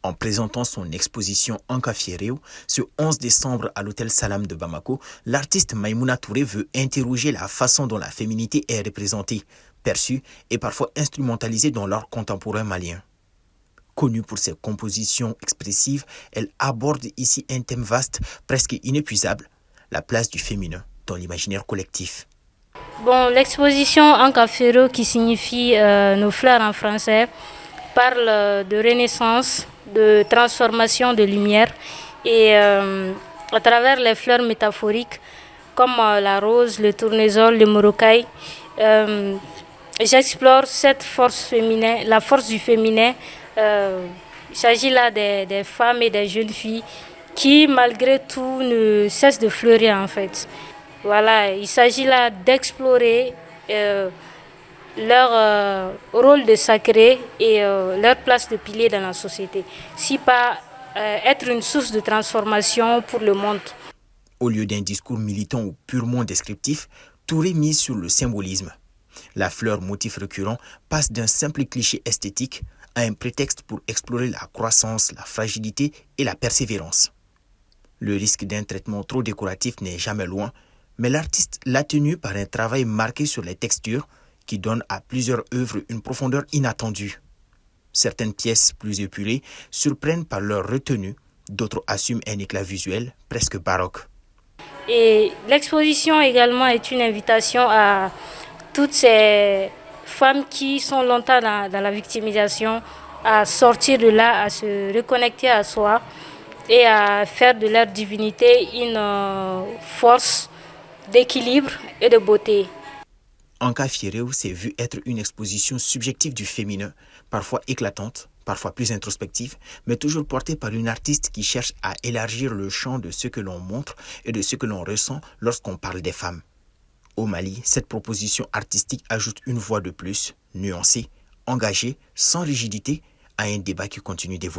En présentant son exposition Anka Fiereo ce 11 décembre à l'hôtel Salam de Bamako, l'artiste Maïmouna Touré veut interroger la façon dont la féminité est représentée, perçue et parfois instrumentalisée dans l'art contemporain malien. Connue pour ses compositions expressives, elle aborde ici un thème vaste, presque inépuisable, la place du féminin dans l'imaginaire collectif. Bon, l'exposition Anka Fiereo, qui signifie nos fleurs en français, parle de renaissance, de transformation de lumière et à travers les fleurs métaphoriques comme la rose, le tournesol, le morocaille, j'explore cette force féminine, la force du féminin. Il s'agit là des femmes et des jeunes filles qui malgré tout ne cessent de fleurir en fait. Voilà, il s'agit là d'explorer leur rôle de sacré et leur place de pilier dans la société, si pas être une source de transformation pour le monde. Au lieu d'un discours militant ou purement descriptif, Touré mise sur le symbolisme. La fleur, motif récurrent, passe d'un simple cliché esthétique à un prétexte pour explorer la croissance, la fragilité et la persévérance. Le risque d'un traitement trop décoratif n'est jamais loin, mais l'artiste l'a tenu par un travail marqué sur les textures, qui donne à plusieurs œuvres une profondeur inattendue. Certaines pièces plus épurées surprennent par leur retenue, d'autres assument un éclat visuel presque baroque. Et l'exposition également est une invitation à toutes ces femmes qui sont longtemps dans la victimisation à sortir de là, à se reconnecter à soi et à faire de leur divinité une force d'équilibre et de beauté. Anka Fiereo s'est vu être une exposition subjective du féminin, parfois éclatante, parfois plus introspective, mais toujours portée par une artiste qui cherche à élargir le champ de ce que l'on montre et de ce que l'on ressent lorsqu'on parle des femmes. Au Mali, cette proposition artistique ajoute une voix de plus, nuancée, engagée, sans rigidité, à un débat qui continue d'évoluer.